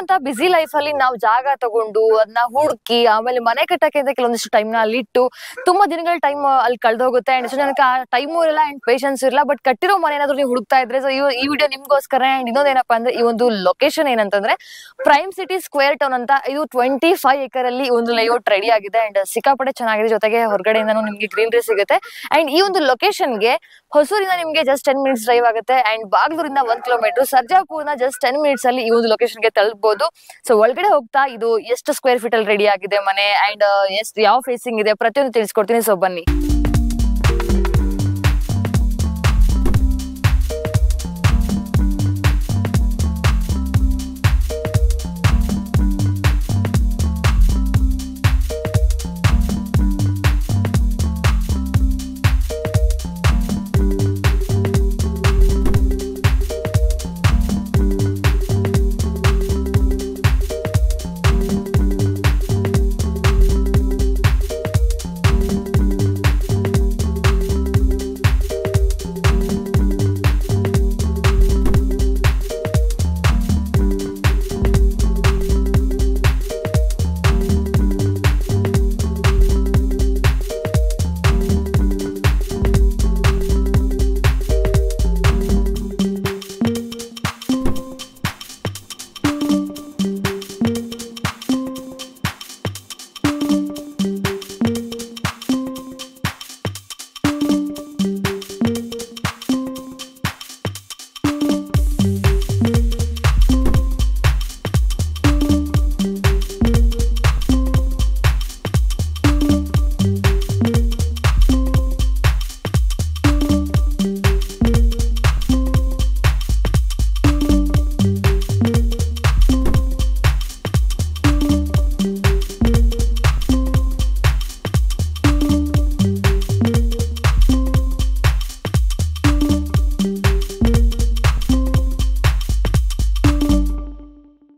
ಅಂತ ಬಿಸಿ ಲೈಫ್ ಅಲ್ಲಿ ನಾವು ಜಾಗ ತಗೊಂಡು ಅದನ್ನ ಹುಡುಕಿ ಆಮೇಲೆ ಮನೆ ಕಟ್ಟಕ್ಕೆ ಅಂತ ಕೆಲವೊಂದಿಷ್ಟು ಟೈಮ್ ನ ಅಲ್ಲಿ ಇಟ್ಟು ತುಂಬಾ ದಿನಗಳ ಟೈಮ್ ಅಲ್ಲಿ ಕಳೆದೋಗುತ್ತೆ ಅಂಡ್ ಎಷ್ಟು ಜನಕ್ಕೆ ಆ ಟೈಮು ಇರಲ್ಲ ಅಂಡ್ ಪೇಷನ್ಸ್ ಇರಲ್ಲ. ಬಟ್ ಕಟ್ಟಿರೋ ಮನೆ ಏನಾದ್ರು ನೀವು ಹುಡುಕ್ತಾ ಇದ್ರೆ ಸೊ ಈ ವಿಡಿಯೋ ನಿಮ್ಗೋಸ್ಕರ. ಅಂಡ್ ಇನ್ನೊಂದೇನಪ್ಪಾ ಅಂದ್ರೆ ಈ ಒಂದು ಲೊಕೇಶನ್ ಏನಂತಂದ್ರೆ ಪ್ರೈಮ್ ಸಿಟಿ ಸ್ಕ್ವೇರ್ ಟೌನ್ ಅಂತ. ಇದು 25 ಎಕರ್ ಅಲ್ಲಿ ಒಂದು ಲೇಔಟ್ ರೆಡಿ ಆಗಿದೆ ಅಂಡ್ ಸಿಕ್ಕಾಪಟ್ಟೆ ಚೆನ್ನಾಗಿದೆ. ಜೊತೆಗೆ ಹೊರಗಡೆಯಿಂದನೂ ನಿಮ್ಗೆ ಗ್ರೀನರಿ ಸಿಗುತ್ತೆ. ಅಂಡ್ ಈ ಒಂದು ಲೊಕೇಶನ್ಗೆ ಹೊಸೂರಿಂದ ನಿಮ್ಗೆ ಜಸ್ಟ್ 10 ಮಿನಿಟ್ಸ್ ಡ್ರೈವ್ ಆಗುತ್ತೆ ಅಂಡ್ ಬಾಗ್ಲೂರಿಂದ 1 ಕಿಲೋಮೀಟರ್, ಸರ್ಜಾಪುರ್ನ ಜಸ್ಟ್ 10 ಮಿನಿಟ್ಸ್ ಅಲ್ಲಿ ಈ ಒಂದು ಲೊಕೇಶನ್ಗೆ ತಲುಪಬಹುದು. ಸೊ ಒಳಗಡೆ ಹೋಗ್ತಾ ಇದು ಎಷ್ಟು ಸ್ಕ್ವೇರ್ ಫೀಟ್ ಅಲ್ಲಿ ರೆಡಿ ಆಗಿದೆ ಮನೆ ಅಂಡ್ ಎಷ್ಟು ಯಾವ ಫೇಸಿಂಗ್ ಇದೆ ಪ್ರತಿಯೊಂದು ತಿಳಿಸ್ಕೊಡ್ತೀನಿ. ಸೊ ಬನ್ನಿ.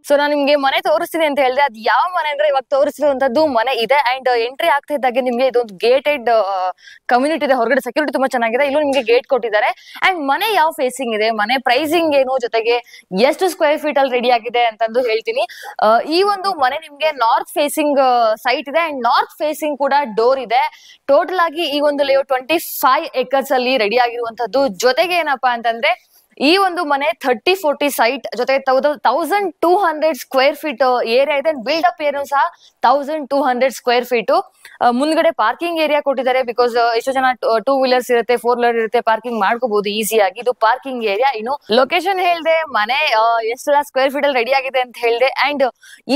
ಸೊ ನಾನು ನಿಮ್ಗೆ ಮನೆ ತೋರಿಸ್ತೀನಿ ಅಂತ ಹೇಳಿದೆ. ಅದು ಯಾವ ಮನೆ ಅಂದ್ರೆ ಇವಾಗ ತೋರಿಸಿರುವಂತದ್ದು ಮನೆ ಇದೆ ಅಂಡ್ ಎಂಟ್ರಿ ಆಗ್ತಾ ಇದ್ದಾಗೆ ನಿಮ್ಗೆ ಇದೊಂದು ಗೇಟೆಡ್ ಕಮ್ಯುನಿಟಿ ಇದೆ. ಹೊರಗಡೆ ಸೆಕ್ಯೂರಿಟಿ ತುಂಬಾ ಚೆನ್ನಾಗಿದೆ. ಇಲ್ಲೂ ನಿಮ್ಗೆ ಗೇಟ್ ಕೊಟ್ಟಿದ್ದಾರೆ. ಅಂಡ್ ಮನೆ ಯಾವ ಫೇಸಿಂಗ್ ಇದೆ, ಮನೆ ಪ್ರೈಸಿಂಗ್ ಏನು, ಜೊತೆಗೆ ಎಷ್ಟು ಸ್ಕ್ವೇರ್ ಫೀಟ್ ಅಲ್ಲಿ ರೆಡಿ ಆಗಿದೆ ಅಂತಂದು ಹೇಳ್ತೀನಿ. ಈ ಒಂದು ಮನೆ ನಿಮ್ಗೆ ನಾರ್ತ್ ಫೇಸಿಂಗ್ ಸೈಟ್ ಇದೆ ಅಂಡ್ ನಾರ್ತ್ ಫೇಸಿಂಗ್ ಕೂಡ ಡೋರ್ ಇದೆ. ಟೋಟಲ್ ಆಗಿ ಈ ಒಂದು ಲೇಔಟ್ 25 ಎಕರ್ಸ್ ಅಲ್ಲಿ ರೆಡಿ ಆಗಿರುವಂತದ್ದು. ಜೊತೆಗೆ ಏನಪ್ಪಾ ಅಂತಂದ್ರೆ ಈ ಒಂದು ಮನೆ 30-40 ಸೈಟ್ ಜೊತೆಗೆ 1200 ಸ್ಕ್ವೇರ್ ಫೀಟ್ ಏರಿಯಾ ಇದೆ. ಬಿಲ್ಡ್ ಅಪ್ ಏರಿಯಾ ಸಹ 1200 ಸ್ಕ್ವೇರ್ ಫೀಟ್. ಮುಂದ್ಗಡೆ ಪಾರ್ಕಿಂಗ್ ಏರಿಯಾ ಕೊಟ್ಟಿದ್ದಾರೆ. ಬಿಕಾಸ್ ಎಷ್ಟೋ ಜನ 2 ವೀಲರ್ಸ್ ಇರುತ್ತೆ, 4 ವೀಲರ್ ಇರುತ್ತೆ, ಪಾರ್ಕಿಂಗ್ ಮಾಡ್ಕೋಬಹುದು ಈಸಿಯಾಗಿ. ಇದು ಪಾರ್ಕಿಂಗ್ ಏರಿಯಾ. ಇನ್ನು ಲೊಕೇಶನ್ ಹೇಳ್ದೆ, ಮನೆ ಎಷ್ಟೆಲ್ಲ ಸ್ಕ್ವೇರ್ ಫೀಟ್ ಅಲ್ಲಿ ರೆಡಿ ಆಗಿದೆ ಅಂತ ಹೇಳ್ದೆ. ಅಂಡ್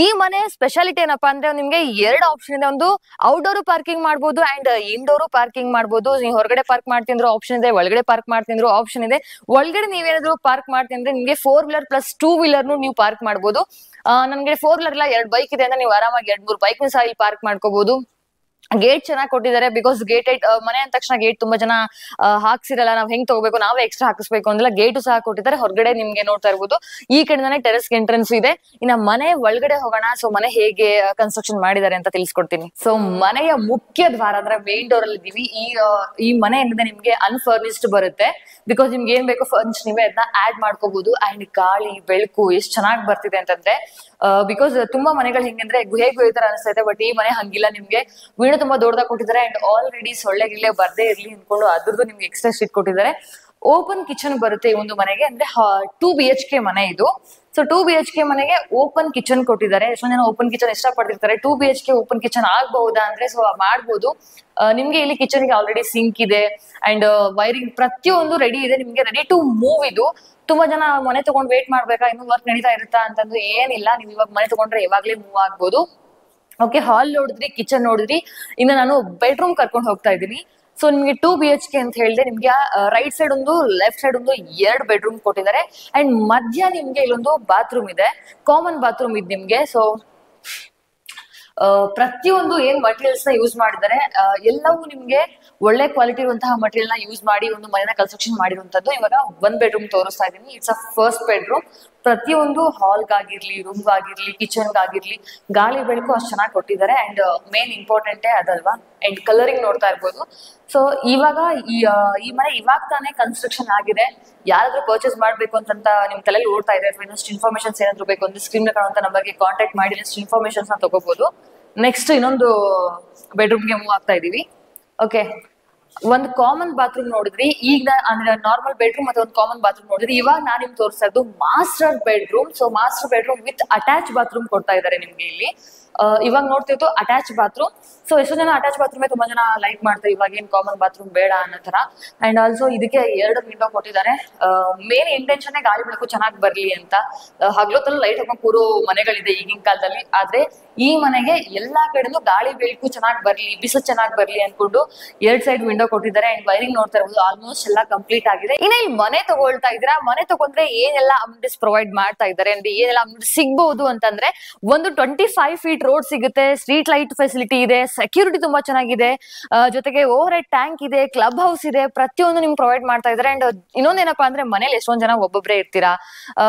ಈ ಮನೆ ಸ್ಪೆಷಾಲಿಟಿ ಏನಪ್ಪಾ ಅಂದ್ರೆ ನಿಮ್ಗೆ 2 ಆಪ್ಷನ್ ಇದೆ. ಒಂದು ಔಟ್ಡೋರ್ ಪಾರ್ಕಿಂಗ್ ಮಾಡ್ಬೋದು ಅಂಡ್ ಇಂಡೋರ್ ಪಾರ್ಕಿಂಗ್ ಮಾಡ್ಬೋದು. ನೀವು ಹೊರಗಡೆ ಪಾರ್ಕ್ ಮಾಡ್ತಿದ್ರು ಆಪ್ಷನ್ ಇದೆ, ಒಳಗಡೆ ಪಾರ್ಕ್ ಮಾಡ್ತಿದ್ರು ಆಪ್ಷನ್ ಇದೆ. ಒಳಗಡೆ ನೀವೇನಾದ್ರು ಪಾರ್ಕ್ ಮಾಡ್ತೀನಿ ಅಂದ್ರೆ ನಿಮ್ಗೆ 4 ವೀಲರ್ ಪ್ಲಸ್ 2 ವೀಲರ್ ನೀವು ಪಾರ್ಕ್ ಮಾಡ್ಬೋದು. ನನ್ಗೆ 4 ವೀಲರ್ ಇಲ್ಲ 2 ಬೈಕ್ ಇದೆ ಅಂದ್ರೆ ನೀವು ಆರಾಮಾಗಿ 2-3 ಬೈಕ್ ಸಹ ಇಲ್ಲಿ ಪಾರ್ಕ್ ಮಾಡ್ಕೋಬಹುದು. ಗೇಟ್ ಚೆನ್ನಾಗಿ ಕೊಟ್ಟಿದ್ದಾರೆ. ಬಿಕಾಸ್ ಗೇಟೆಡ್ ಮನೆ ಅಂದ ತಕ್ಷಣ ಗೇಟ್ ತುಂಬಾ ಜನ ಹಾಕ್ಸಿರಲ್ಲ. ನಾವ್ ಹೆಂಗ್ ತಗೋಬೇಕು, ನಾವೇ ಎಕ್ಸ್ಟ್ರಾ ಹಾಕಿಸ್ಬೇಕು ಅಂದಿಲ್ಲ. ಗೇಟು ಸಹ ಕೊಟ್ಟಿದ್ದಾರೆ. ಹೊರಗಡೆ ನಿಮ್ಗೆ ನೋಡ್ತಾ ಇರ್ಬೋದು ಈ ಕಡೆನೇ ಟೆರೆಸ್ ಎಂಟ್ರೆನ್ಸ್ ಇದೆ. ಇನ್ನ ಮನೆ ಒಳಗಡೆ ಹೋಗೋಣ. ಸೊ ಮನೆ ಹೇಗೆ ಕನ್ಸ್ಟ್ರಕ್ಷನ್ ಮಾಡಿದ್ದಾರೆ ಅಂತ ತಿಳಿಸ್ಕೊಡ್ತೀನಿ. ಸೊ ಮನೆಯ ಮುಖ್ಯ ದ್ವಾರ ಅಂದ್ರೆ ಮೇನ್ ಡೋರ್ ಅಲ್ಲಿ ಇದೀವಿ. ಈ ಮನೆ ಏನಿದೆ ನಿಮ್ಗೆ ಅನ್ಫರ್ನಿಶ್ಡ್ ಬರುತ್ತೆ. ಬಿಕಾಸ್ ನಿಮ್ಗೆ ಏನ್ ಬೇಕು ಫರ್ನಿಶ್ ನೀವೇ ಅದನ್ನ ಆಡ್ ಮಾಡ್ಕೋಬಹುದು. ಅಂಡ್ ಗಾಳಿ ಬೆಳಕು ಎಷ್ಟು ಚೆನ್ನಾಗಿ ಬರ್ತಿದೆ ಅಂತಂದ್ರೆ ಬಿಕಾಸ್ ತುಂಬಾ ಮನೆಗಳು ಹೆಂಗಂದ್ರೆ ಹೇಗೆ ತರ ಅನಿಸ್ತೈತೆ. ಬಟ್ ಈ ಮನೆ ಹಂಗಿಲ್ಲ. ನಿಮ್ಗೆ ವಿಂಡೋ ತುಂಬಾ ದೊಡ್ಡದಾಗಿ ಕೊಟ್ಟಿದ್ದಾರೆ ಅಂಡ್ ಆಲ್ರೆಡಿ ಸೊಳ್ಳೆ ಗಿಳ್ಳೆ ಬರ್ದೇ ಇರ್ಲಿ ಅನ್ಕೊಂಡು ಅದ್ರದ್ದು ನಿಮ್ಗೆ ಎಕ್ಸ್ಟ್ರಾ ಶೀಟ್ ಕೊಟ್ಟಿದ್ದಾರೆ. ಓಪನ್ ಕಿಚನ್ ಬರುತ್ತೆ ಈ ಒಂದು ಮನೆಗೆ. ಅಂದ್ರೆ 2 BHK ಮನೆ ಇದು. ಸೊ 2 BHK ಮನೆಗೆ ಓಪನ್ ಕಿಚನ್ ಕೊಟ್ಟಿದ್ದಾರೆ. ಎಷ್ಟೊಂದ್ ಜನ ಓಪನ್ ಕಿಚನ್ ಇಷ್ಟ ಪಡ್ತಿರ್ತಾರೆ. 2 BHK ಓಪನ್ ಕಿಚನ್ ಆಗಬಹುದಾ ಅಂದ್ರೆ ಸೊ ಮಾಡ್ಬೋದು. ನಿಮ್ಗೆ ಇಲ್ಲಿ ಕಿಚನ್ ಗೆ ಆಲ್ರೆಡಿ ಸಿಂಕ್ ಇದೆ ಅಂಡ್ ವೈರಿಂಗ್ ಪ್ರತಿಯೊಂದು ರೆಡಿ ಇದೆ. ನಿಮ್ಗೆ ರೆಡಿ ಟು ಮೂವ್ ಇದು. ತುಂಬಾ ಜನ ಮನೆ ತಗೊಂಡ್ ವೇಟ್ ಮಾಡ್ಬೇಕಾ, ಇನ್ನು ವರ್ಕ್ ನಡೀತಾ ಇರುತ್ತಾ ಅಂತಂದು ಏನಿಲ್ಲ. ನೀವು ಇವಾಗ ಮನೆ ತಗೊಂಡ್ರೆ ಇವಾಗ್ಲೇ ಮೂವ್ ಆಗ್ಬೋದು. ಓಕೆ, ಹಾಲ್ ನೋಡಿದ್ರಿ, ಕಿಚನ್ ನೋಡಿದ್ರಿ. ಇನ್ನು ನಾನು ಬೆಡ್ರೂಮ್ ಕರ್ಕೊಂಡು ಹೋಗ್ತಾ ಇದ್ದೀನಿ. ಸೊ ನಿಮ್ಗೆ 2 BHK ಅಂತ ಹೇಳಿದೆ. ನಿಮ್ಗೆ ರೈಟ್ ಸೈಡ್ ಒಂದು, ಲೆಫ್ಟ್ ಸೈಡ್ ಒಂದು 2 ಬೆಡ್ರೂಮ್ ಕೊಟ್ಟಿದ್ದಾರೆ. ಅಂಡ್ ಮಧ್ಯ ನಿಮ್ಗೆ ಇಲ್ಲೊಂದು ಬಾತ್ರೂಮ್ ಇದೆ, ಕಾಮನ್ ಬಾತ್ರೂಮ್ ಇದೆ ನಿಮ್ಗೆ. ಸೊ ಪ್ರತಿಯೊಂದು ಏನ್ ಮಟೀರಿಯಲ್ಸ್ ನ ಯೂಸ್ ಮಾಡಿದ್ದಾರೆ ಎಲ್ಲವೂ ನಿಮ್ಗೆ ಒಳ್ಳೆ ಕ್ವಾಲಿಟಿ ಇರುವಂತಹ ಮಟೀರಿಯಲ್ ನ ಯೂಸ್ ಮಾಡಿ ಒಂದು ಮನೆನ ಕನ್ಸ್ಟ್ರಕ್ಷನ್ ಮಾಡಿರುವಂತದ್ದು. ಇವಾಗ 1 ಬೆಡ್ರೂಮ್ ತೋರಿಸ್ತಾ ಇದೀನಿ. It's a first bedroom. ಪ್ರತಿಯೊಂದು ಹಾಲ್ಗಾಗಿರ್ಲಿ, ರೂಮ್ಗಾಗಿರ್ಲಿ, ಕಿಚನ್ಗಾಗಿರ್ಲಿ ಗಾಳಿ ಬೆಳಕು ಅಷ್ಟು ಚೆನ್ನಾಗಿ ಕೊಟ್ಟಿದ್ದಾರೆ. ಅಂಡ್ ಮೇನ್ ಇಂಪಾರ್ಟೆಂಟೇ ಅದಲ್ವಾ. ಅಂಡ್ ಕಲರಿಂಗ್ ನೋಡ್ತಾ ಇರ್ಬೋದು. ಸೊ ಇವಾಗ ಈ ಮನೆ ಇವಾಗ ತಾನೇ ಕನ್ಸ್ಟ್ರಕ್ಷನ್ ಆಗಿದೆ. ಯಾರಾದ್ರೂ ಪರ್ಚೇಸ್ ಮಾಡ್ಬೇಕು ಅಂತ ನಿಮ್ ತಲೆಯಲ್ಲಿ ಓಡ್ತಾ ಇದೆ ಅಥವಾ ಇನ್ನಷ್ಟು ಇನ್ಫಾರ್ಮೇಶನ್ಸ್ ಏನಾದ್ರು ಬೇಕು ಅಂದ್ರೆ ಸ್ಕ್ರೀನ್ ಕಾಣುವಂತ ನಂಬರ್ಗೆ ಕಾಂಟ್ಯಾಕ್ಟ್ ಮಾಡಿ ಇನ್ನಷ್ಟು ಇನ್ಫಾರ್ಮೇಶನ್ಸ್ ನ ತಗೋಬಹುದು. ನೆಕ್ಸ್ಟ್ ಇನ್ನೊಂದು ಬೆಡ್ರೂಮ್ಗೆ ಮೂವ್ ಆಗ್ತಾ ಇದೀವಿ. ಓಕೆ, ಒಂದು ಕಾಮನ್ ಬಾತ್ರೂಮ್ ನೋಡಿದ್ರಿ, ಈಗ ಅಂದ್ರೆ ನಾರ್ಮಲ್ ಬೆಡ್ರೂಮ್ ಮತ್ತೆ ಒಂದು ಕಾಮನ್ ಬಾತ್ರೂಮ್ ನೋಡಿದ್ರಿ. ಇವಾಗ ನಾನು ನಿಮ್ಗೆ ತೋರಿಸ್ತಾ ಇದ್ದು master bedroom. So master bedroom with attach bathroom ಕೊಡ್ತಾ ಇದ್ದಾರೆ ನಿಮ್ಗೆ ಇಲ್ಲಿ. ಇವಾಗ ನೋಡ್ತಿತ್ತು ಅಟ್ಯಾಚ್ ಬಾತ್ರೂಮ್. ಸೊ ಎಷ್ಟೋ ಜನ ಅಟ್ಯಾಚ್ ಬಾತ್ರೂಮ್ ತುಂಬಾ ಜನ ಲೈಕ್ ಮಾಡ್ತಾರೆ, ಇವಾಗ ಏನ್ ಕಾಮನ್ ಬಾತ್ರೂಮ್ ಬೇಡ ಅನ್ನೋ ತರ. ಅಂಡ್ ಆಲ್ಸೋ ಇದಕ್ಕೆ 2 ವಿಂಡೋ ಕೊಟ್ಟಿದ್ದಾರೆ. ಮೇನ್ ಇಂಟೆನ್ಷನ್ ಗಾಳಿ ಬೆಳಕು ಚೆನ್ನಾಗಿ ಬರ್ಲಿ ಅಂತ. ಹಗಲೊತ್ತಲ್ಲಿ ಲೈಟ್ ಹಾಕೊಂಡು ಕೂರೋ ಮನೆಗಳಿದೆ ಈಗಿನ ಕಾಲದಲ್ಲಿ, ಆದ್ರೆ ಈ ಮನೆಗೆ ಎಲ್ಲಾ ಕಡೆನೂ ಗಾಳಿ ಬೆಳಕು ಚೆನ್ನಾಗಿ ಬರ್ಲಿ, ಬಿಸಿಲು ಚೆನ್ನಾಗಿ ಬರ್ಲಿ ಅನ್ಕೊಂಡು 2 ಸೈಡ್ ವಿಂಡೋ ಕೊಟ್ಟಿದ್ದಾರೆ. ಅಂಡ್ ವೈರಿಂಗ್ ನೋಡ್ತಾ ಇರ್ಬೋದು ಆಲ್ಮೋಸ್ಟ್ ಎಲ್ಲ ಕಂಪ್ಲೀಟ್ ಆಗಿದೆ. ಇನ್ನ ಇಲ್ಲಿ ಮನೆ ತಗೊಳ್ತಾ ಇದ್ದೀರಾ, ಮನೆ ತಗೊಂಡ್ರೆ ಏನೆಲ್ಲ ಅಮ್ಯೂನಿಟೀಸ್ ಪ್ರೊವೈಡ್ ಮಾಡ್ತಾ ಇದ್ದಾರೆ ಅಂದ್ರೆ ಏನೆಲ್ಲ ಅಮ್ಯೂನಿಟೀಸ್ ಸಿಗ್ಬಹುದು ಅಂತಂದ್ರೆ, ಒಂದು 25 ಫೀಟ್ ರೋಡ್ ಸಿಗುತ್ತೆ, ಸ್ಟ್ರೀಟ್ ಲೈಟ್ ಫೆಸಿಲಿಟಿ ಇದೆ, ಸೆಕ್ಯೂರಿಟಿ ತುಂಬಾ ಚೆನ್ನಾಗಿದೆ, ಜೊತೆಗೆ ಓವರ್ ಹೆಡ್ ಟ್ಯಾಂಕ್ ಇದೆ, ಕ್ಲಬ್ ಹೌಸ್ ಇದೆ, ಪ್ರತಿಯೊಂದು ನಿಮ್ಗೆ ಪ್ರೊವೈಡ್ ಮಾಡ್ತಾ ಇದ್ದಾರೆ. ಅಂಡ್ ಇನ್ನೊಂದೇನಪ್ಪಾ ಅಂದ್ರೆ ಮನೇಲಿ ಎಷ್ಟೊಂದ್ ಜನ ಒಬ್ಬೊಬ್ರೆ ಇರ್ತೀರಾ,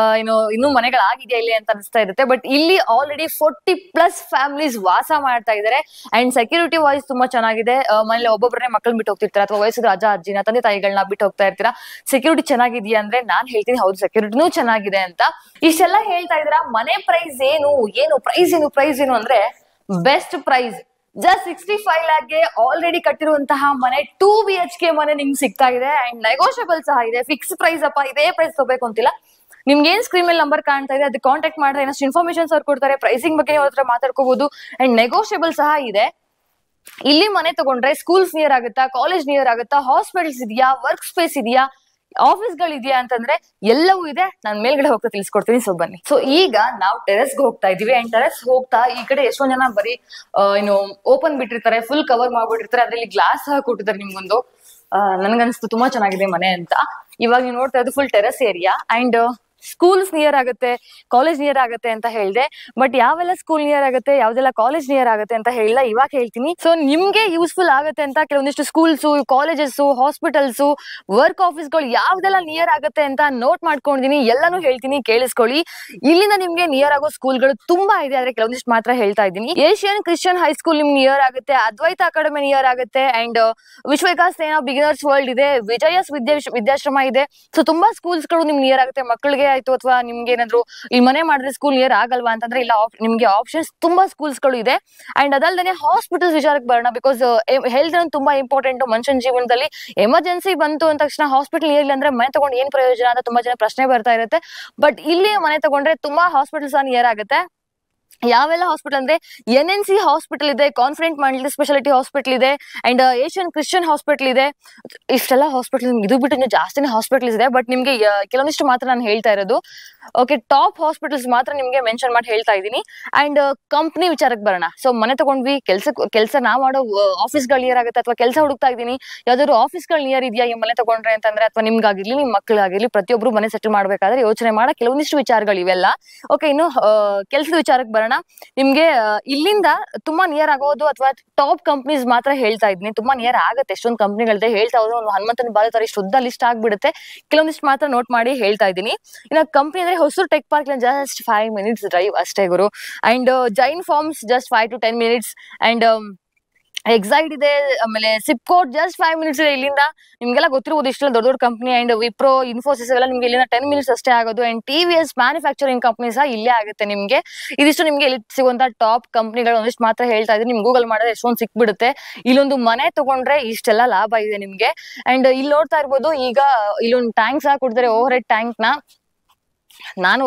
ಇನ್ನೂ ಮನೆಗಳಾಗಿದೆಯಾ ಇಲ್ಲಿ ಅಂತ ಅನಿಸ್ತಾ ಇರುತ್ತೆ. ಬಟ್ ಇಲ್ಲಿ ಆಲ್ರೆಡಿ 40+ ಫ್ಯಾಮಿಲೀಸ್ ವಾಸ ಮಾಡ್ತಾ ಇದ್ದಾರೆ. ಅಂಡ್ ಸೆಕ್ಯೂರಿಟಿ ವೈಸ್ ತುಂಬಾ ಚೆನ್ನಾಗಿದೆ. ಮನೇಲಿ ಒಬ್ಬೊಬ್ಬರೇ ಮಕ್ಕಳನ್ನ ಬಿಟ್ಟು ಹೋಗ್ತಿರ್ತಾರೆ ಅಥವಾ ವಯಸ್ಸಿದ ಅಜ್ಜ ಅಜ್ಜಿನ ತಂದೆ ತಾಯಿಗಳನ್ನ ಬಿಟ್ಟು ಹೋಗ್ತಾ ಇರ್ತೀರಾ, ಸೆಕ್ಯೂರಿಟಿ ಚೆನ್ನಾಗಿದೆಯಾ ಅಂದ್ರೆ ನಾನ್ ಹೇಳ್ತೀನಿ ಹೌದು, ಸೆಕ್ಯೂರಿಟಿನೂ ಚೆನ್ನಾಗಿದೆ ಅಂತ. ಇಷ್ಟೆಲ್ಲ ಹೇಳ್ತಾ ಇದ್ದೀರಾ, ಮನೆ ಪ್ರೈಸ್ ಪ್ರೈಸ್ ಏನು ಅಂದ್ರೆ ಬೆಸ್ಟ್ ಪ್ರೈಸ್ ಜಸ್ಟ್ 65 ಲ್ಯಾಕ್ಗೆ ಆಲ್ರೆಡಿ ಕಟ್ಟಿರುವಂತಹ ಮನೆ 2 BHK ಮನೆ ನಿಮ್ಗೆ ಸಿಗ್ತಾ ಇದೆ. ಅಂಡ್ ನೆಗೋಷಿಯಬಲ್ ಸಹ ಇದೆ. ಫಿಕ್ಸ್ ಪ್ರೈಸ್ ಅಪ್ಪ ಇದೇ ಪ್ರೈಸ್ ತಗೋಬೇಕು ಅಂತಿಲ್ಲ. ನಿಮ್ಗೆ ಏನ್ ಸ್ಕ್ರೀನ್ ಮೇಲೆ ನಂಬರ್ ಕಾಣ್ತಾ ಇದೆ ಅದಕ್ಕೆ ಕಾಂಟ್ಯಾಕ್ಟ್ ಮಾಡಿದ್ರೆ ಏನಷ್ಟು ಇನ್ಫಾರ್ಮೇಶನ್ಸ್ ಅವ್ರು ಕೊಡ್ತಾರೆ. ಪ್ರೈಸಿಂಗ್ ಬಗ್ಗೆ ಅವ್ರ ಹತ್ರ ಮಾತಾಡ್ಕೋಬಹುದು. ಅಂಡ್ ನೆಗೋಷಿಯಬಲ್ ಸಹ ಇದೆ. ಇಲ್ಲಿ ಮನೆ ತಗೊಂಡ್ರೆ ಸ್ಕೂಲ್ಸ್ ನಿಯರ್ ಆಗುತ್ತಾ, ಕಾಲೇಜ್ ನಿಯರ್ ಆಗುತ್ತಾ, ಹಾಸ್ಪಿಟಲ್ಸ್ ಇದೆಯಾ, ವರ್ಕ್ ಸ್ಪೇಸ್ ಇದೆಯಾ, ಆಫೀಸ್ಗಳಿದೆಯಾ ಅಂತಂದ್ರೆ ಎಲ್ಲವೂ ಇದೆ. ನಾನು ಮೇಲ್ಗಡೆ ಹೋಗ್ತಾ ತಿಳಿಸ್ಕೊಡ್ತೀನಿ. ಸೊ ಬನ್ನಿ. ಸೊ ಈಗ ನಾವು ಟೆರೆಸ್ಗೆ ಹೋಗ್ತಾ ಇದೀವಿ. ಅಂಡ್ ಟೆರೆಸ್ ಹೋಗ್ತಾ ಈ ಕಡೆ ಎಷ್ಟೊಂದ್ ಜನ ಬರೀ ಏನು ಓಪನ್ ಬಿಟ್ಟಿರ್ತಾರೆ, ಫುಲ್ ಕವರ್ ಮಾಡ್ಬಿಟ್ಟಿರ್ತಾರೆ, ಅದ್ರಲ್ಲಿ ಗ್ಲಾಸ್ ಕೊಟ್ಟಿದ್ದಾರೆ ನಿಮ್ಗೊಂದು. ನನ್ಗನ್ಸ್ತು ತುಂಬಾ ಚೆನ್ನಾಗಿದೆ ಮನೆ ಅಂತ. ಇವಾಗ ನೀವು ನೋಡ್ತಾ ಇರೋದು full terrace area. And schools near ಆಗುತ್ತೆ, ಕಾಲೇಜ್ ನಿಯರ್ ಆಗುತ್ತೆ ಅಂತ ಹೇಳಿದೆ. ಬಟ್ ಯಾವೆಲ್ಲ ಸ್ಕೂಲ್ ನಿಯರ್ ಆಗುತ್ತೆ, ಯಾವ್ದೆಲ್ಲ ಕಾಲೇಜ್ ನಿಯರ್ ಆಗುತ್ತೆ ಅಂತ ಹೇಳಿಲ್ಲ, ಇವಾಗ ಹೇಳ್ತೀನಿ. ಸೊ ನಿಮ್ಗೆ ಯೂಸ್ಫುಲ್ ಆಗುತ್ತೆ ಅಂತ ಕೆಲವೊಂದಿಷ್ಟು ಸ್ಕೂಲ್ಸ್, ಕಾಲೇಜಸ್, ಹಾಸ್ಪಿಟಲ್ಸ್, ವರ್ಕ್ ಆಫೀಸ್ಗಳು ಯಾವ್ದೆಲ್ಲ ನಿಯರ್ ಆಗುತ್ತೆ ಅಂತ ನೋಟ್ ಮಾಡ್ಕೊಂಡಿದೀನಿ. ಎಲ್ಲಾನು ಹೇಳ್ತೀನಿ, ಕೇಳಿಸ್ಕೊಳ್ಳಿ. ಇಲ್ಲಿಂದ ನಿಮ್ಗೆ ನಿಯರ್ ಆಗೋ ಸ್ಕೂಲ್ಗಳು ತುಂಬಾ ಇದೆ, ಆದ್ರೆ ಕೆಲವೊಂದಿಷ್ಟು ಮಾತ್ರ ಹೇಳ್ತಾ ಇದ್ದೀನಿ. ಏಷಿಯನ್ ಕ್ರಿಶ್ಚಿಯನ್ ಹೈಸ್ಕೂಲ್ ನಿಮ್ಗೆ ನಿಯರ್ ಆಗುತ್ತೆ, ಅದ್ವೈತ ಅಕಾಡೆಮಿ ನಿಯರ್ ಆಗುತ್ತೆ, ಅಂಡ್ ವಿಶ್ವ ವಿಕಾಸ್ ಸೇನಾ ಬಿಗಿನರ್ಸ್ ವರ್ಲ್ಡ್ ಇದೆ, ವಿಜಯಸ್ ವಿದ್ಯಾಶ್ರಮ ಇದೆ. ಸೊ ತುಂಬಾ ಸ್ಕೂಲ್ಸ್ ಗಳು ನಿಮ್ಗೆ ನಿಯರ್ ಆಗುತ್ತೆ. ಮಕ್ಕಳಿಗೆ ಆಯ್ತು ಅಥವಾ ನಿಮ್ಗೆ ಏನಾದ್ರು ಈ ಮನೆ ಮಾಡಿದ್ರೆ ಸ್ಕೂಲ್ ನಿಯರ್ ಆಗಲ್ವಾ ಅಂತಂದ್ರೆ ಇಲ್ಲ, ನಿಮ್ಗೆ ಆಪ್ಷನ್ಸ್ ತುಂಬಾ ಸ್ಕೂಲ್ಸ್ ಗಳು ಇದೆ. ಅಂಡ್ ಅದಲ್ದೇನೆ ಹಾಸ್ಪಿಟಲ್ಸ್ ವಿಚಾರಕ್ಕೆ ಬರೋಣ. ಬಿಕಾಸ್ ಹೆಲ್ತ್ ತುಂಬಾ ಇಂಪಾರ್ಟೆಂಟ್ ಮನುಷ್ಯನ ಜೀವನದಲ್ಲಿ. ಎಮರ್ಜೆನ್ಸಿ ಬಂತು ಅಂದ ತಕ್ಷಣ ಹಾಸ್ಪಿಟಲ್ ನಿಯರ್ ಇಲ್ಲ ಅಂದ್ರೆ ಮನೆ ತಗೊಂಡು ಏನ್ ಪ್ರಯೋಜನ ಅಂತ ತುಂಬಾ ಜನ ಪ್ರಶ್ನೆ ಬರ್ತಾ ಇರುತ್ತೆ. ಬಟ್ ಇಲ್ಲಿ ಮನೆ ತಗೊಂಡ್ರೆ ತುಂಬಾ ಹಾಸ್ಪಿಟಲ್ಸ್ ನಿಯರ್ ಆಗುತ್ತೆ. ಯಾವೆಲ್ಲ ಹಾಸ್ಪಿಟಲ್ ಅಂದ್ರೆ NNC ಹಾಸ್ಪಿಟಲ್ ಇದೆ, ಕಾನ್ಫಿಡೆಂಟ್ ಮಲ್ಟಿ ಸ್ಪೆಷಾಲಿಟಿ ಹಾಸ್ಪಿಟಲ್ ಇದೆ, ಅಂಡ್ ಏಷಿಯನ್ ಕ್ರಿಶ್ಚಿಯನ್ ಹಾಸ್ಪಿಟಲ್ ಇದೆ. ಇಷ್ಟೆಲ್ಲ ಹಾಸ್ಪಿಟಲ್ ಇದು ಬಿಟ್ಟು ಇನ್ನು ಜಾಸ್ತಿನೇ ಹಾಸ್ಪಿಟಲ್ಸ್ ಇದೆ. ಬಟ್ ನಿಮ್ಗೆ ಕೆಲವೊಂದಿಷ್ಟು ಮಾತ್ರ ನಾನು ಹೇಳ್ತಾ ಇರೋದು. ಓಕೆ, ಟಾಪ್ ಹಾಸ್ಪಿಟಲ್ಸ್ ಮಾತ್ರ ನಿಮ್ಗೆ ಮೆನ್ಷನ್ ಮಾಡಿ ಹೇಳ್ತಾ ಇದ್ದೀನಿ. ಅಂಡ್ ಕಂಪ್ನಿ ವಿಚಾರಕ್ಕೆ ಬರೋಣ. ಸೊ ಮನೆ ತಗೊಂಡ್ವಿ, ಕೆಲಸ ನಾ ಮಾಡೋ ಆಫೀಸ್ಗಳು ನಿಯರ್ ಆಗುತ್ತೆ ಅಥವಾ ಕೆಲಸ ಹುಡುಕ್ತಾ ಇದ್ದೀನಿ, ಯಾವ್ದಾದ್ರು ಆಫೀಸ್ಗಳು ನಿಯರ್ ಇದೆಯಾ ಈ ಮನೆ ತಗೊಂಡ್ರೆ ಅಂತಂದ್ರೆ, ಅಥವಾ ನಿಮ್ಗಾಗಿರ್ಲಿ ನಿಮ್ಮ ಮಕ್ಕಳಿಗಾಗಿರ್ಲಿ ಪ್ರತಿಯೊಬ್ರು ಮನೆ ಸೆಟಲ್ ಮಾಡ್ಬೇಕಾದ್ರೆ ಯೋಚನೆ ಮಾಡೋ ಕೆಲವೊಂದಿಷ್ಟು ವಿಚಾರಗಳು ಇವೆಲ್ಲ. ಓಕೆ, ಇನ್ನು ಕೆಲಸದ ವಿಚಾರಕ್ಕೆ ಬರೋಣ. ನಿಮ್ಗೆ ಇಲ್ಲಿಂದ ತುಂಬಾ ನಿಯರ್ ಆಗೋದು ಅಥವಾ ಟಾಪ್ ಕಂಪ್ನೀಸ್ ಮಾತ್ರ ಹೇಳ್ತಾ ಇದ್ದೀನಿ. ತುಂಬಾ ನಿಯರ್ ಆಗುತ್ತೆ, ಎಷ್ಟೊಂದು ಕಂಪ್ನಿಗಳಿದೆ. ಹೇಳ್ತಾ ಹೋದ್ರೆ ಒಂದು ಹನುಮಂತನ ಬಾಲ ತರ ಇಷ್ಟು ಉದ್ದ ಲಿಸ್ಟ್ ಆಗ್ಬಿಡುತ್ತೆ. ಕೆಲವೊಂದಿಷ್ಟು ಮಾತ್ರ ನೋಟ್ ಮಾಡಿ ಹೇಳ್ತಾ ಇದ್ದೀನಿ. ಇನ್ನು ಕಂಪ್ನಿ ಅಂದ್ರೆ Hosur tech park just 5 minutes drive ಅಷ್ಟೇ ಗುರು. And Jain farms just 5 to 10 minutes. And Exide ಇದೆ, ಆಮೇಲೆ ಸಿಪ್ಕೋಟ್ ಜಸ್ಟ್ 5 minutes ಇದೆ ಇಲ್ಲಿಂದ. ನಿಮ್ಗೆಲ್ಲ ಗೊತ್ತಿರಬಹುದು ಇಷ್ಟೆಲ್ಲ ದೊಡ್ಡ ದೊಡ್ಡ ಕಂಪ್ನಿ. ಅಂಡ್ ವಿಪ್ರೋ, ಇನ್ಫೋಸಿಸ್ ಎಲ್ಲ ನಿಮ್ಗೆ ಇಲ್ಲಿಂದ 10 minutes ಅಷ್ಟೇ ಆಗೋದು. ಅಂಡ್ TVS ಮ್ಯಾನುಫ್ಯಾಕ್ಚರಿಂಗ್ ಕಂಪ್ನಿ ಸಹ ಇಲ್ಲೇ ಆಗುತ್ತೆ ನಿಮ್ಗೆ. ಇದಿಷ್ಟು ನಿಮ್ಗೆ ಇಲ್ಲಿ ಸಿಗುವಂತ ಟಾಪ್ ಕಂಪ್ನಿಗಳು ಒಂದಿಷ್ಟು ಮಾತ್ರ ಹೇಳ್ತಾ ಇದ್ದೀನಿ. ನಿಮ್ ಗೂಗಲ್ ಮಾಡಿದ್ರೆ ಎಷ್ಟೊಂದು ಸಿಕ್ಬಿಡುತ್ತೆ. ಇಲ್ಲೊಂದು ಮನೆ ತಗೊಂಡ್ರೆ ಇಷ್ಟೆಲ್ಲ ಲಾಭ ಇದೆ ನಿಮ್ಗೆ. ಅಂಡ್ ಇಲ್ಲಿ ನೋಡ್ತಾ ಇರ್ಬೋದು, ಈಗ ಇಲ್ಲೊಂದು ಟ್ಯಾಂಕ್ ಸಹ ಕೊಡ್ತಾರೆ, ಓವರ್ ಹೆಡ್ ಟ್ಯಾಂಕ್ ನ. ನಾನು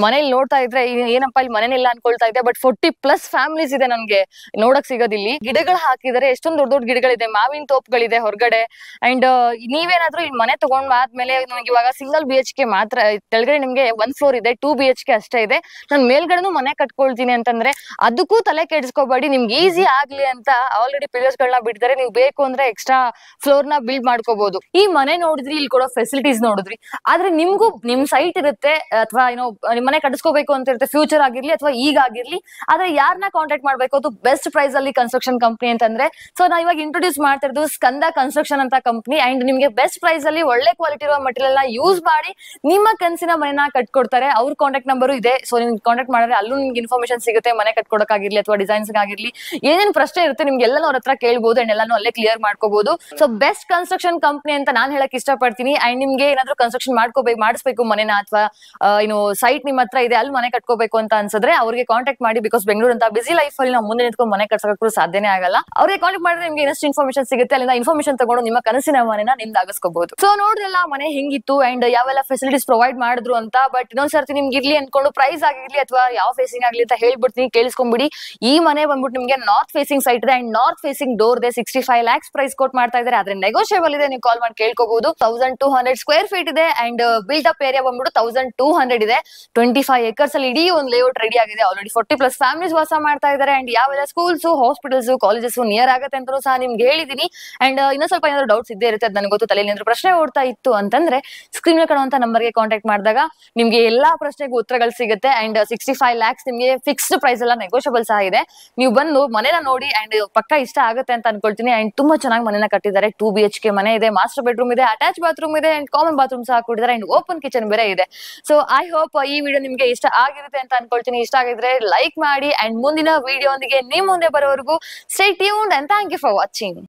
ಮನೇಲಿ ನೋಡ್ತಾ ಇದ್ರೆ ಏನಪ್ಪಾ ಇಲ್ಲಿ ಮನೇನಿಲ್ಲ ಅನ್ಕೊಳ್ತಾ ಇದ್ದೆ. ಬಟ್ 40+ ಫ್ಯಾಮಿಲೀಸ್ ಇದೆ ನನ್ಗೆ ನೋಡಕ್ ಸಿಗೋದಿಲ್ಲಿ. ಗಿಡಗಳು ಹಾಕಿದರೆ ಎಷ್ಟೊಂದು ದೊಡ್ಡ ದೊಡ್ಡ ಗಿಡಗಳಿದೆ, ಮಾವಿನ ತೋಪುಗಳಿದೆ ಹೊರಗಡೆ. ಅಂಡ್ ನೀವೇನಾದ್ರೂ ಇಲ್ಲಿ ಮನೆ ತಗೊಂಡ್ ಆದ್ಮೇಲೆ ನನಗೆ ಇವಾಗ ಸಿಂಗಲ್ BHK ಮಾತ್ರ, ಕೆಳಗಡೆ ನಿಮ್ಗೆ 1 floor ಇದೆ, 2 BHK ಅಷ್ಟೇ ಇದೆ. ನಾನು ಮೇಲ್ಗಡೆನೂ ಮನೆ ಕಟ್ಕೊಳ್ತೀನಿ ಅಂತಂದ್ರೆ ಅದಕ್ಕೂ ತಲೆ ಕೆಡಿಸ್ಕೋಬೇಡಿ. ನಿಮ್ಗೆ ಈಸಿ ಆಗ್ಲಿ ಅಂತ ಆಲ್ರೆಡಿ ಪಿಲ್ಲರ್ಸ್ ಗಳನ್ನ ಬಿಡ್ತಾರೆ. ನೀವು ಬೇಕು ಅಂದ್ರೆ ಎಕ್ಸ್ಟ್ರಾ ಫ್ಲೋರ್ ನ ಬಿಲ್ಡ್ ಮಾಡ್ಕೋಬಹುದು. ಈ ಮನೆ ನೋಡಿದ್ರಿ, ಇಲ್ಲಿ ಕೊಡೋ ಫೆಸಿಲಿಟೀಸ್ ನೋಡಿದ್ರಿ, ಆದ್ರೆ ನಿಮ್ಗೂ ನಿಮ್ ಸೈಟ್ ಇರುತ್ತೆ, ಇರುತ್ತೆ ಅಥವಾ ಏನೋ ನಿಮ್ ಮನೆ ಕಟ್ಟಿಸ್ಕೋಬೇಕು ಅಂತ ಇರುತ್ತೆ, ಫ್ಯೂಚರ್ ಆಗಿರ್ಲಿ ಅಥವಾ ಈಗ ಆಗಿರ್ಲಿ, ಆದ್ರೆ ಯಾರನ್ನ ಕಾಂಟ್ಯಾಕ್ಟ್ ಮಾಡ್ಬೇಕು ಅದು ಬೆಸ್ಟ್ ಪ್ರೈಸ್ ಅಲ್ಲಿ ಕನ್ಸ್ಟ್ರಕ್ಷನ್ ಕಂಪ್ನಿ ಅಂತಂದ್ರೆ, ಸೊ ನಾ ಇವಾಗ ಇಂಟ್ರೊಡ್ಯೂಸ್ ಮಾಡ್ತಿರೋದು ಸ್ಕಂದ ಕನ್ಸ್ಟ್ರಕ್ಷನ್ ಅಂತ ಕಂಪ್ನಿ. ಅಂಡ್ ನಿಮ್ಗೆ ಬೆಸ್ಟ್ ಪ್ರೈಸ್ ಅಲ್ಲಿ ಒಳ್ಳೆ ಕ್ವಾಲಿಟಿ ಇರುವ ಮೆಟೀರಿಯಲ್ ನ ಯೂಸ್ ಮಾಡಿ ನಿಮ್ಮ ಕನಸಿನ ಮನೆನ ಕಟ್ಕೊಡ್ತಾರೆ. ಅವ್ರ ಕಾಂಟ್ಯಾಕ್ಟ್ ನಂಬರ್ ಇದೆ, ಸೊ ನಿಮ್ಗೆ ಕಾಂಟ್ಯಾಕ್ಟ್ ಮಾಡಿದ್ರೆ ಅಲ್ಲೂ ನಿಮ್ಗೆ ಇನ್ಫಾರ್ಮೇಶನ್ ಸಿಗುತ್ತೆ, ಮನೆ ಕಟ್ಕೊಡಕ್ಕಾಗಿರ್ಲಿ ಅಥವಾ ಡಿಸೈನ್ಸ್ ಆಗಿರ್ಲಿ, ಏನೇನ್ ಪ್ರಶ್ನೆ ಇರುತ್ತೆ ನಿಮ್ಗೆ ಎಲ್ಲ ಅವ್ರ ಹತ್ರ ಕೇಳ್ಬೋದು ಅಂಡ್ ಎಲ್ಲಾನು ಅಲ್ಲೇ ಕ್ಲಿಯರ್ ಮಾಡ್ಕೋಬಹುದು. ಸೊ ಬೆಸ್ಟ್ ಕನ್ಸ್ಟ್ರಕ್ಷನ್ ಕಂಪ್ನಿ ಅಂತ ನಾನು ಹೇಳಕ್ ಇಷ್ಟಪಡ್ತೀನಿ. ಅಂಡ್ ನಿಮ್ಗೆ ಏನಾದ್ರು ಕನ್ಸ್ಟ್ರಕ್ಷನ್ ಮಾಡಿಸ್ಬೇಕು ಮನೆನ ಅಥವಾ ಏನು ಸೈಟ್ ನಿಮ್ ಹತ್ರ ಇದೆ ಅಲ್ಲಿ ಮನೆ ಕಟ್ಕೋಬೇಕು ಅಂತ ಅನ್ಸಿದ್ರೆ ಅವ್ರಿಗೆ ಕಾಂಟ್ಯಾಕ್ಟ್ ಮಾಡಿ. ಬಿಕಾಸ್ ಬೆಂಗಳೂರು ಅಂತ ಬಿಸಿ ಲೈಫ್ ಅಲ್ಲಿ ನಾವು ಮುಂದೆ ನಿಂತ್ಕೊಂಡು ಮನೆ ಕಟ್ಸೋಕ್ಕೂ ಸಾಧ್ಯನೇ ಆಗಲ್ಲ. ಅವ್ರಿಗೆ ಕಾಂಟ್ಯಾಕ್ಟ್ ಮಾಡಿದ್ರೆ ನಿಮ್ಗೆ ಇನ್ನಷ್ಟು ಇನ್ಫಾರ್ಮೇಶನ್ ಸಿಗುತ್ತೆ, ಅಲ್ಲಿಂದ ಇನ್ಫಾರ್ಮೇಶನ್ ತಗೊಂಡು ನಿಮ್ಮ ಕನಸಿನ ಮನೆನ ನಿಮ್ದಾಗಿಸ್ಕೋಬಹುದು. ಸೊ ನೋಡ್ರಲ್ಲ ಮನೆ ಹೆಂಗಿತ್ತು ಅಂಡ್ ಯಾವೆಲ್ಲ ಫೆಸಿಲಿಟೀಸ್ ಪ್ರೊವೈಡ್ ಮಾಡಿದ್ರು ಅಂತ. ಬಟ್ ಇನ್ನೊಂದ್ಸರ್ತಿ ನಿಮ್ಗೆ ಇರ್ಲಿ ಅನ್ಕೊಂಡು ಪ್ರೈಸ್ ಆಗಿರ್ಲಿ ಅಥವಾ ಯಾವ ಫೇಸಿಂಗ್ ಆಗ್ಲಿ ಅಂತ ಹೇಳ್ಬಿಡ್ತೀನಿ, ಕೇಳಿಸ್ಕೊಂಡ್ಬಿಡಿ. ಈ ಮನೆ ಬಂದ್ಬಿಟ್ಟು ನಿಮ್ಗೆ ನಾರ್ತ್ ಫೇಸಿಂಗ್ ಸೈಟ್ ಇದೆ ಅಂಡ್ ನಾರ್ತ್ ಫೇಸಿಂಗ್ ಡೋರ್ ಇದೆ. 65 lakhs ಪ್ರೈಸ್ ಕೊಟ್ ಮಾಡ್ತಾ ಇದ್ದಾರೆ, ಆದ್ರೆ ನೆಗೋಷಿಯಬಲ್ ಇದೆ, ನೀವು ಕಾಲ್ ಮಾಡಿ ಕೇಳ್ಕೋಬಹುದು. 1200 ಸ್ಕ್ವೇರ್ ಫೀಟ್ ಇದೆ ಅಂಡ್ ಬಿಲ್ಟ್ ಅಪ್ ಏರಿಯಾ ಬಂದ್ಬಿಟ್ಟು 1200 ಇದೆ. 25 acres ಅಲ್ಲಿ ಇಡೀ ಒಂದು ಲೇಔಟ್ ರೆಡಿ ಆಗಿದೆ. ಆಲ್ರೆಡಿ 40+ ಫ್ಯಾಮಿಲೀಸ್ ವಾಸ ಮಾಡ್ತಾ ಇದ್ದಾರೆ. ಅಂಡ್ ಯಾವೆಲ್ಲ ಸ್ಕೂಲ್ಸ್, ಹಾಸ್ಪಿಟಲ್ಸ್, ಕಾಲೇಜಸ್ ನಿಯರ್ ಆಗುತ್ತೆ ಅಂತ ಸಹ ನಿಮ್ಗೆ ಹೇಳಿದೀನಿ. ಅಂಡ್ ಇನ್ನೂ ಸ್ವಲ್ಪ ಏನಾದ್ರು ಡೌಟ್ಸ್ ಇದ್ದೇ ಇರುತ್ತೆ, ಅದು ನನಗೆ ಗೊತ್ತು. ತಲೆಯಲ್ಲಿ ಏನಾದ್ರು ಪ್ರಶ್ನೆ ಓಡ್ತಾ ಇತ್ತು ಅಂತಂದ್ರೆ ಸ್ಕ್ರೀನ್ ಮೇಲೆ ಕಾಣುವಂತ ನಂಬರ್ಗೆ ಕಾಂಟ್ಯಾಕ್ಟ್ ಮಾಡಿದಾಗ ನಿಮ್ಗೆ ಎಲ್ಲಾ ಪ್ರಶ್ನೆಗೂ ಉತ್ತರಗಳು ಸಿಗುತ್ತೆ. ಅಂಡ್ 65 lakhs ನಿಮ್ಗೆ ಫಿಕ್ಸ್ಡ್ ಪ್ರೈಸ್ ಎಲ್ಲ ನೆಗೋಷಿಯಬಲ್ ಸಹ ಇದೆ. ನೀವು ಬಂದು ಮನೆನ ನೋಡಿ ಅಂಡ್ ಪಕ್ಕ ಇಷ್ಟ ಆಗುತ್ತೆ ಅಂತ ಅನ್ಕೊಳ್ತೀನಿ. ಅಂಡ್ ತುಂಬಾ ಚೆನ್ನಾಗಿ ಮನೆನ ಕಟ್ಟಿದ್ದಾರೆ. 2 BHK ಮನೆ ಇದೆ, ಮಾಸ್ಟರ್ ಬೆಡ್ರೂಮ್ ಇದೆ, ಅಟ್ಯಾಚ್ ಬಾತ್ರೂಮ್ ಇದೆ ಅಂಡ್ ಕಾಮನ್ ಬಾತ್ರೂಮ್ ಸಹ ಕೊಟ್ಟಿದ್ದಾರೆ ಅಂಡ್ ಓಪನ್ ಕಿಚನ್ ಬೇರೆ ಇದೆ. ಸೊ ಐ ಹೋಪ್ ಈ ವಿಡಿಯೋ ನಿಮ್ಗೆ ಇಷ್ಟ ಆಗಿರುತ್ತೆ ಅಂತ ಅನ್ಕೊಳ್ತೀನಿ. ಇಷ್ಟ ಆಗಿದ್ರೆ ಲೈಕ್ ಮಾಡಿ ಅಂಡ್ ಮುಂದಿನ ವಿಡಿಯೋ ಒಂದಿಗೆ ನಿಮ್ ಮುಂದೆ ಬರೋವರೆಗೂ stay tuned and thank you for watching.